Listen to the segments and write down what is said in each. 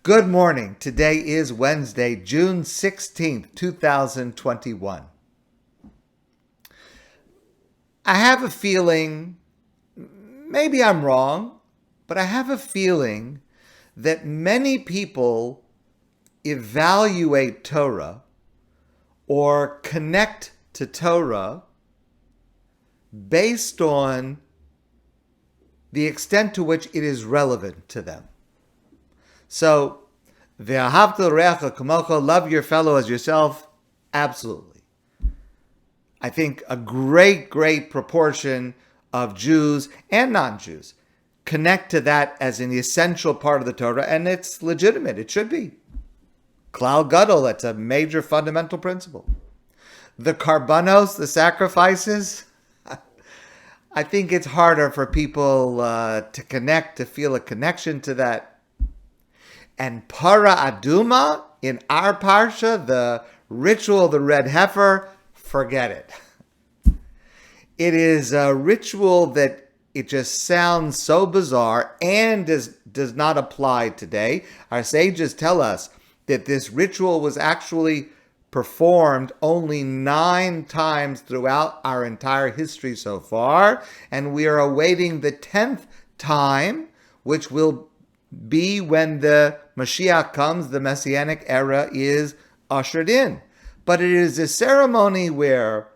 Good morning. Today is Wednesday, June 16th, 2021. I have a feeling, maybe I'm wrong, but I have a feeling that many people evaluate Torah or connect to Torah based on the extent to which it is relevant to them. So, ve'ahavta l'reacha kamocha, love your fellow as yourself, absolutely. I think a great proportion of Jews and non-Jews connect to that as an essential part of the Torah, and it's legitimate. It should be. Klal Gadol, that's a major fundamental principle. The karbanos, the sacrifices, I think it's harder for people to connect, to feel a connection to that. And para aduma, in our parsha, the ritual of the red heifer, forget it. It is a ritual that it just sounds so bizarre and does not apply today. Our sages tell us that this ritual was actually performed only 9 times throughout our entire history so far, and we are awaiting the 10th time, which will be when the Mashiach comes, the Messianic era is ushered in. But it is a ceremony where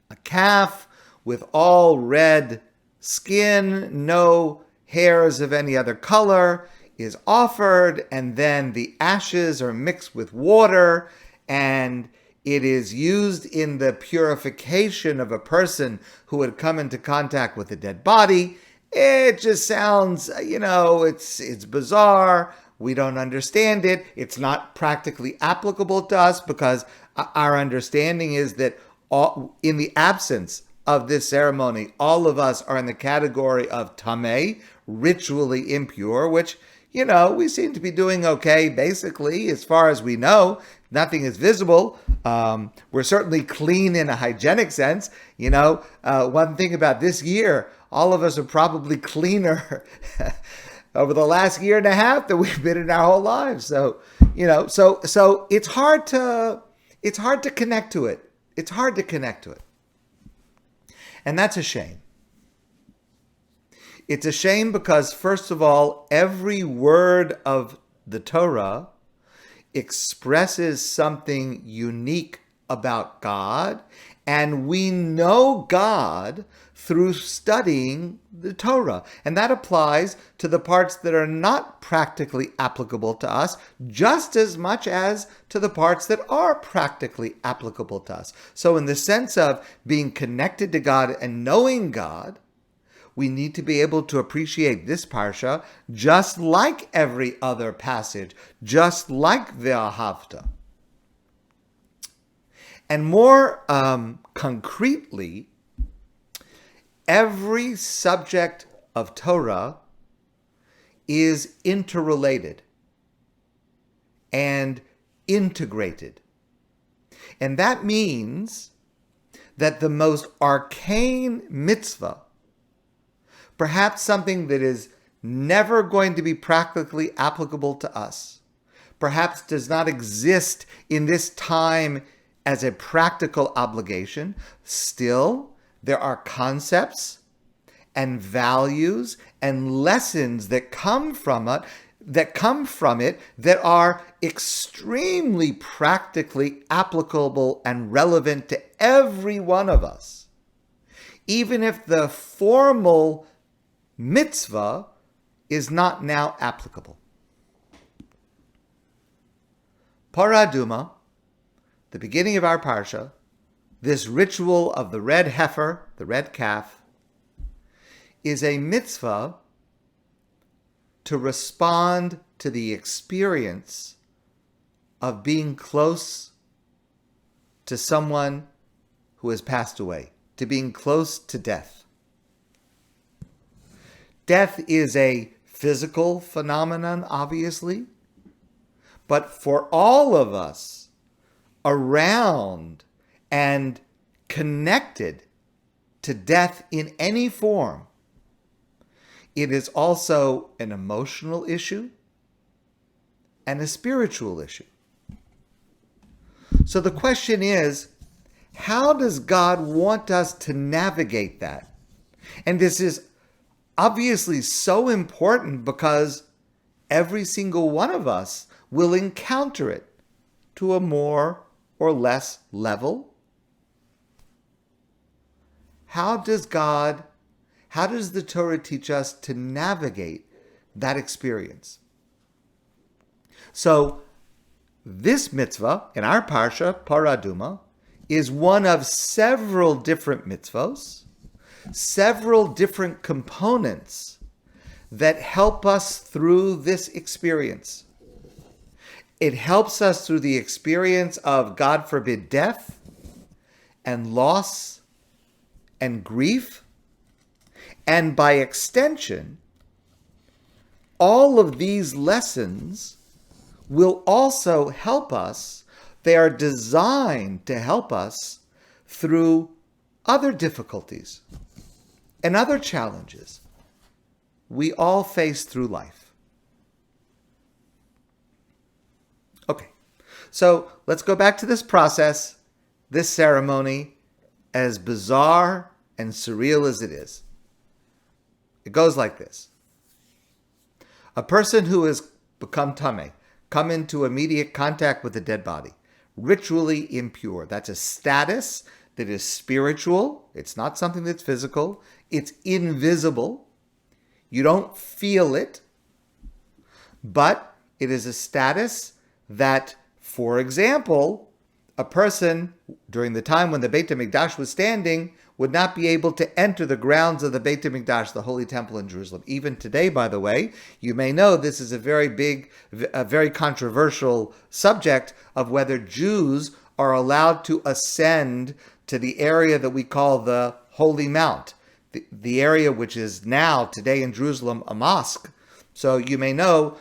a calf with all red skin, no hairs of any other color, is offered, and then the ashes are mixed with water, and it is used in the purification of a person who had come into contact with a dead body. It just sounds, it's bizarre. We don't understand it. It's not practically applicable to us because our understanding is that in the absence of this ceremony, all of us are in the category of tameh, ritually impure, which, we seem to be doing okay, basically, as far as we know. Nothing is visible. We're certainly clean in a hygienic sense. One thing about this year, all of us are probably cleaner over the last year and a half than we've been in our whole lives. So it's hard to connect to it. It's hard to connect to it. And that's a shame. It's a shame because, first of all, every word of the Torah expresses something unique about God, and we know God through studying the Torah. And that applies to the parts that are not practically applicable to us, just as much as to the parts that are practically applicable to us. So in the sense of being connected to God and knowing God, we need to be able to appreciate this parsha just like every other passage, just like Ve'ahavta. And more concretely, every subject of Torah is interrelated and integrated. And that means that the most arcane mitzvah, perhaps something that is never going to be practically applicable to us, perhaps does not exist in this time as a practical obligation, still there are concepts and values and lessons that come from it that are extremely practically applicable and relevant to every one of us, even if the formal mitzvah is not now applicable. Parah Adumah, the beginning of our parsha, this ritual of the red heifer, the red calf, is a mitzvah to respond to the experience of being close to someone who has passed away, to being close to death. Death is a physical phenomenon, obviously, but for all of us, around and connected to death in any form, it is also an emotional issue. and a spiritual issue. So the question is, how does God want us to navigate that? And this is obviously so important because every single one of us will encounter it to a more or less level. How does the Torah teach us to navigate that experience? So this mitzvah in our parsha, Parah Adumah, is one of several different mitzvos, several different components that help us through this experience. It helps us through the experience of, God forbid, death and loss and grief. And by extension, all of these lessons will also help us. They are designed to help us through other difficulties and other challenges we all face through life. Okay, so let's go back to this process, this ceremony, as bizarre and surreal as it is. It goes like this. A person who has become tameh, come into immediate contact with a dead body, ritually impure. That's a status that is spiritual. It's not something that's physical. It's invisible. You don't feel it. But it is a status that, for example, a person during the time when the Beit HaMikdash was standing would not be able to enter the grounds of the Beit HaMikdash, the Holy Temple in Jerusalem. Even today, by the way, you may know this is a very controversial subject of whether Jews are allowed to ascend to the area that we call the Holy Mount, the area which is now, today in Jerusalem, a mosque. So you may know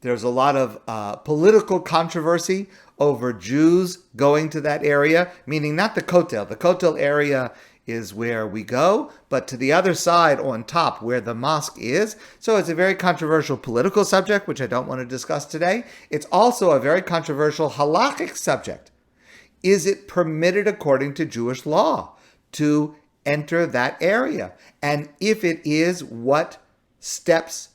there's a lot of political controversy over Jews going to that area, meaning not the Kotel. The Kotel area is where we go, but to the other side on top where the mosque is. So it's a very controversial political subject, which I don't want to discuss today. It's also a very controversial halakhic subject. Is it permitted according to Jewish law to enter that area? And if it is, what steps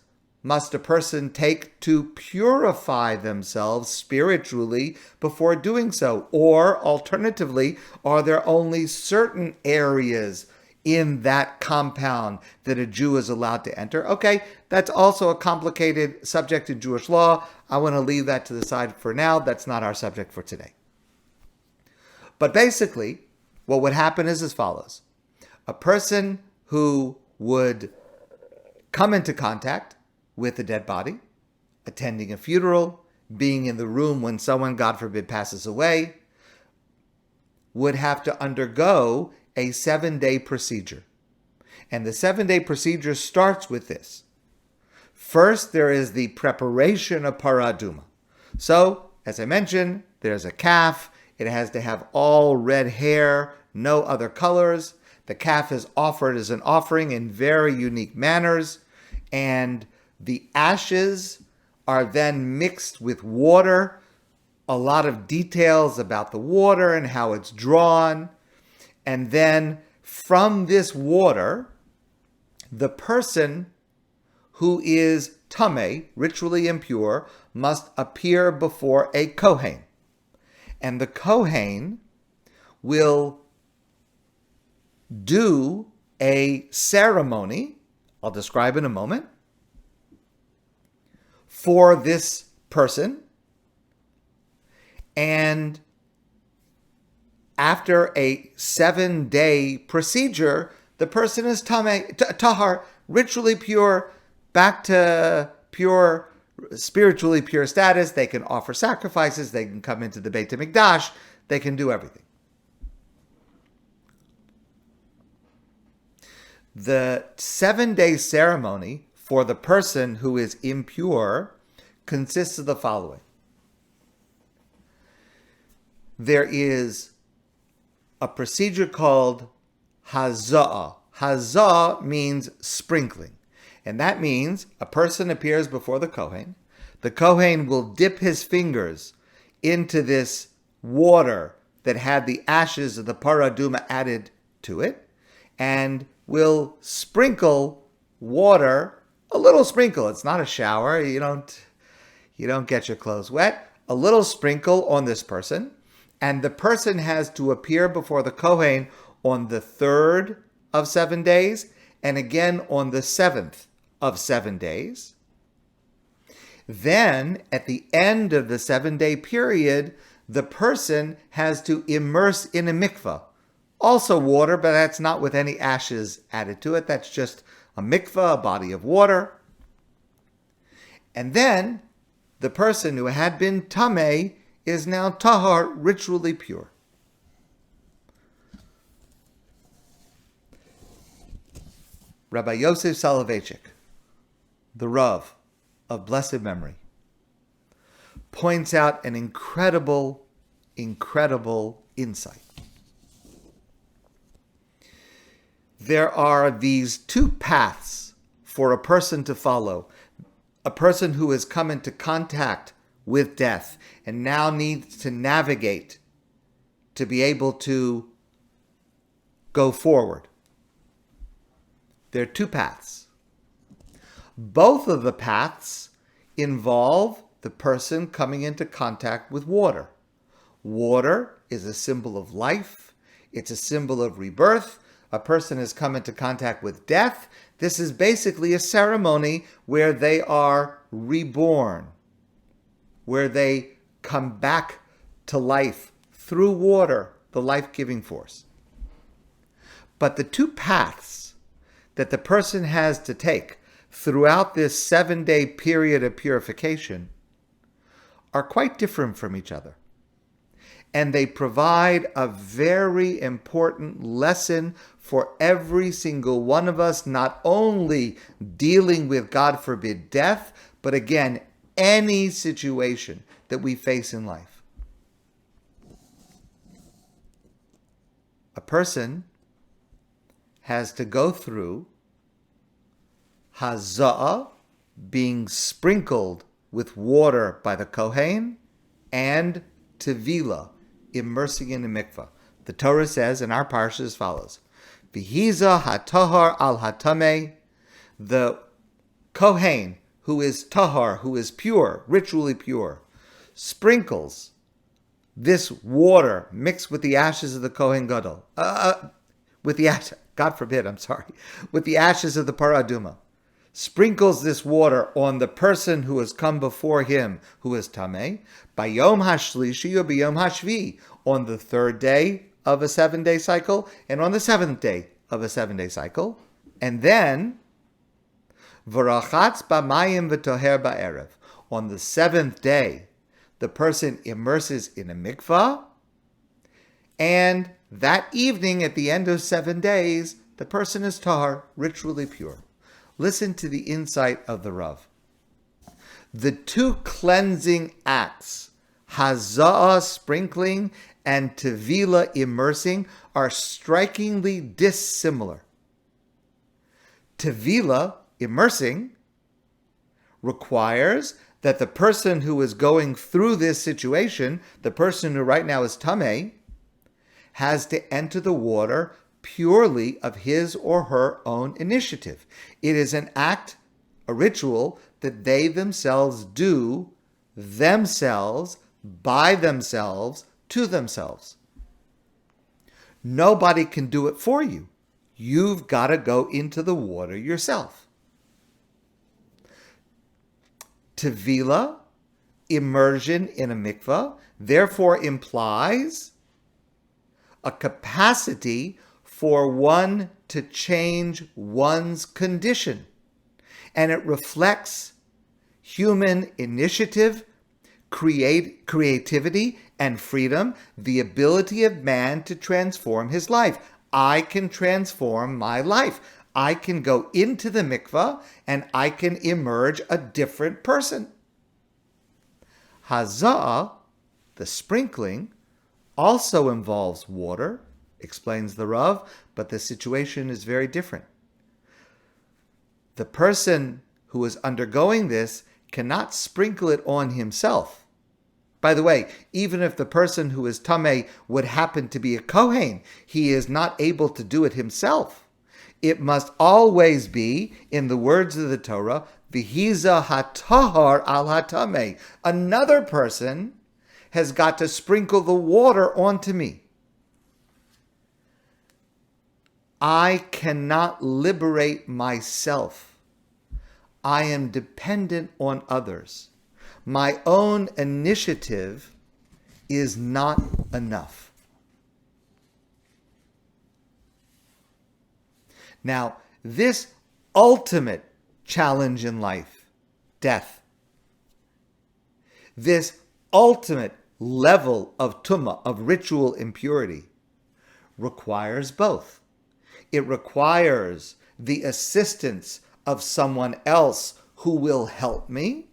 must a person take to purify themselves spiritually before doing so? Or alternatively, are there only certain areas in that compound that a Jew is allowed to enter? Okay, that's also a complicated subject in Jewish law. I want to leave that to the side for now. That's not our subject for today. But basically, what would happen is as follows. A person who would come into contact with a dead body, attending a funeral, being in the room when someone, God forbid, passes away, would have to undergo a 7-day procedure. And the 7-day procedure starts with this. First, there is the preparation of Parah Adumah. So, as I mentioned, there's a calf. It has to have all red hair, no other colors. The calf is offered as an offering in very unique manners. And the ashes are then mixed with water, a lot of details about the water and how it's drawn. And then from this water, the person who is tameh, ritually impure, must appear before a kohen. And the kohen will do a ceremony, I'll describe in a moment, for this person. And after a 7-day procedure, the person is tahar, ritually pure, back to pure, spiritually pure status. They can offer sacrifices. They can come into the Beit HaMikdash. They can do everything. The 7-day ceremony for the person who is impure consists of the following. There is a procedure called haza'ah. Haza'ah means sprinkling. And that means a person appears before the Kohen. the Kohen will dip his fingers into this water that had the ashes of the paraduma added to it, and will sprinkle water, a little sprinkle. It's not a shower. You don't get your clothes wet. A little sprinkle on this person, and the person has to appear before the Kohen on the 3rd of 7 days, and again on the 7th of 7 days. Then, at the end of the 7-day period, the person has to immerse in a mikveh. Also water, but that's not with any ashes added to it. That's just a mikveh, a body of water. And then, the person who had been tameh is now tahar, ritually pure. Rabbi Yosef Soloveitchik, the Rav of blessed memory, points out an incredible insight. There are these two paths for a person to follow. A person who has come into contact with death and now needs to navigate to be able to go forward. There are two paths. Both of the paths involve the person coming into contact with water. Water is a symbol of life. It's a symbol of rebirth. A person has come into contact with death. This is basically a ceremony where they are reborn, where they come back to life through water, the life-giving force. But the two paths that the person has to take throughout this 7-day period of purification are quite different from each other. And they provide a very important lesson for every single one of us, not only dealing with, God forbid, death, but again, any situation that we face in life. A person has to go through haza'ah, being sprinkled with water by the Kohen, and tevilah, immersing in a mikveh. The Torah says in our parsha as follows: V'hiza hatahar al hatameh, the Kohen, who is tahar, who is pure, ritually pure, sprinkles this water mixed with the ashes of the Kohen Gadol, with the ashes, God forbid, with the ashes of the paraduma, sprinkles this water on the person who has come before him, who is tameh, bayom hashlishi or bayom hashvi, on the 3rd day of a 7-day cycle, and on the 7th day of a 7-day cycle, and then v'rachatz b'mayim v'toher ba'erev, on the 7th day, the person immerses in a mikvah, and that evening, at the end of 7 days, the person is tahar, ritually pure. Listen to the insight of the Rav. The two cleansing acts, haza'ah, sprinkling, and tevilah, immersing, are strikingly dissimilar. Tevilah, immersing, requires that the person who is going through this situation, the person who right now is tameh, has to enter the water purely of his or her own initiative. It is an act, a ritual, that they themselves do, themselves, by themselves, to themselves. Nobody can do it for you. You've got to go into the water yourself. Tevilah, immersion in a mikvah, therefore implies a capacity for one to change one's condition. And it reflects human initiative, creativity, and freedom, the ability of man to transform his life. I can transform my life. I can go into the mikvah and I can emerge a different person. Haza'ah, the sprinkling, also involves water, explains the Rav, but the situation is very different. The person who is undergoing this cannot sprinkle it on himself. By the way, even if the person who is tameh would happen to be a Kohen, he is not able to do it himself. It must always be, in the words of the Torah, v'hiza hatahar al hatameh. Another person has got to sprinkle the water onto me. I cannot liberate myself. I am dependent on others. My own initiative is not enough. Now, this ultimate challenge in life, death, this ultimate level of tumah, of ritual impurity, requires both. It requires the assistance of someone else who will help me,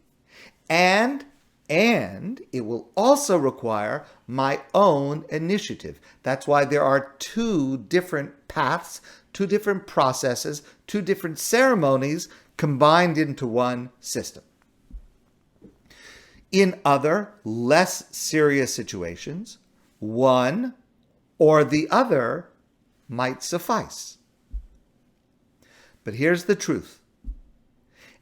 and it will also require my own initiative. That's why there are two different paths, two different processes, two different ceremonies combined into one system. In other, less serious situations, one or the other might suffice. But here's the truth,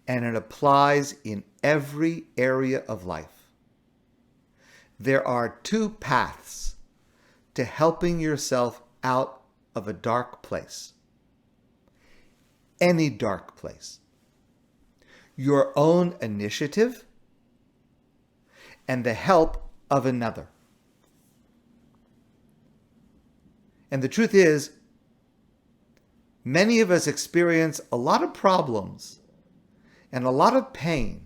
and it applies in every area of life. There are two paths to helping yourself out of a dark place. Any dark place. Your own initiative and the help of another. And the truth is, many of us experience a lot of problems and a lot of pain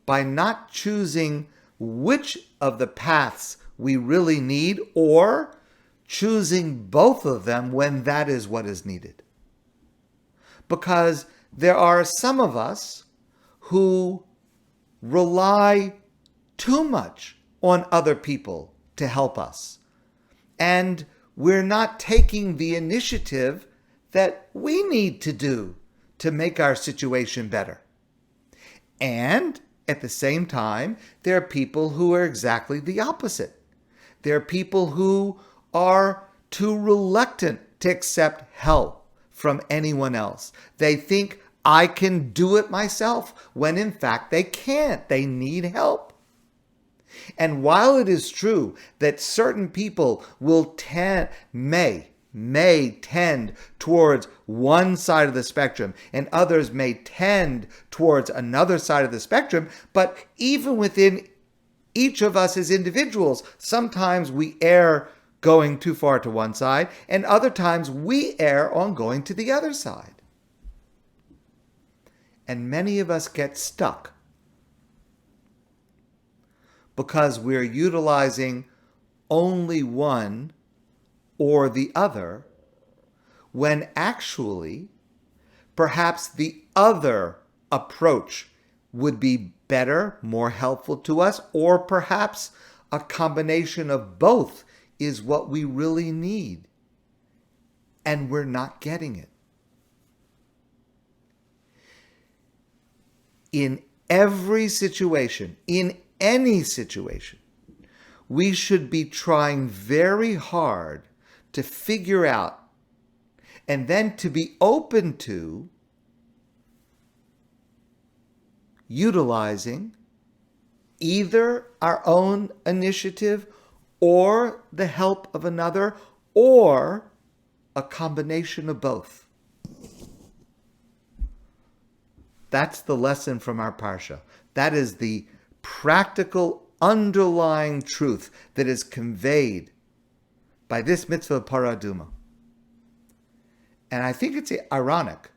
by not choosing which of the paths we really need, or choosing both of them when that is what is needed. Because there are some of us who rely too much on other people to help us, and we're not taking the initiative that we need to do to make our situation better. And at the same time, there are people who are exactly the opposite. There are people who are too reluctant to accept help from anyone else. They think, I can do it myself, when in fact they can't. They need help. And while it is true that certain people may tend towards one side of the spectrum, and others may tend towards another side of the spectrum, but even within each of us as individuals, sometimes we err going too far to one side, and other times we err on going to the other side. And many of us get stuck because we're utilizing only one or the other, when actually perhaps the other approach would be better, more helpful to us, or perhaps a combination of both is what we really need, and we're not getting it. In every situation, in any situation, we should be trying very hard to figure out, and then to be open to utilizing either our own initiative or the help of another, or a combination of both. That's the lesson from our parsha. That is the practical underlying truth that is conveyed by this mitzvah of Parah Adumah. And I think it's ironic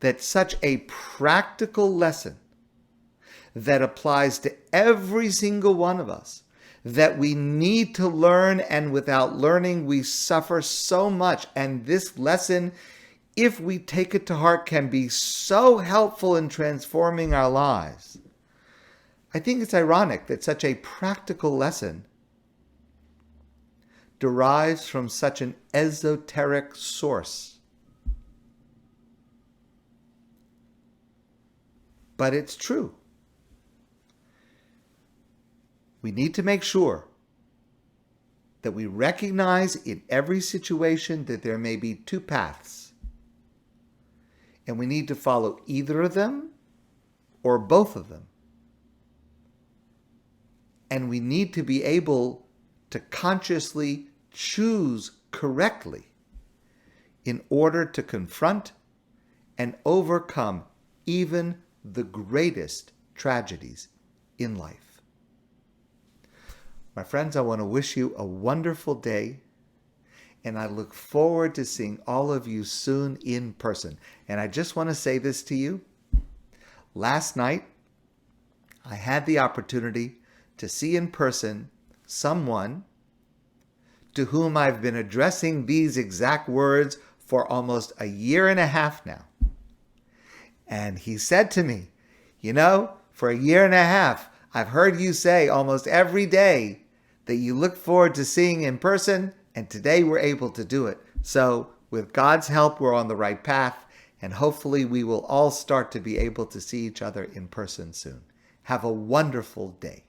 that such a practical lesson that applies to every single one of us, that we need to learn, and without learning we suffer so much. And this lesson, if we take it to heart, can be so helpful in transforming our lives. I think it's ironic that such a practical lesson derives from such an esoteric source. but it's true. We need to make sure that we recognize in every situation that there may be two paths, and we need to follow either of them or both of them. And we need to be able to consciously choose correctly in order to confront and overcome even the greatest tragedies in life. My friends, I want to wish you a wonderful day, and I look forward to seeing all of you soon in person. And I just want to say this to you. Last night, I had the opportunity to see in person someone to whom I've been addressing these exact words for almost a year and a half now. And he said to me, you know, for a year and a half, I've heard you say almost every day that you look forward to seeing in person, and today we're able to do it. So with God's help, we're on the right path, and hopefully we will all start to be able to see each other in person soon. Have a wonderful day.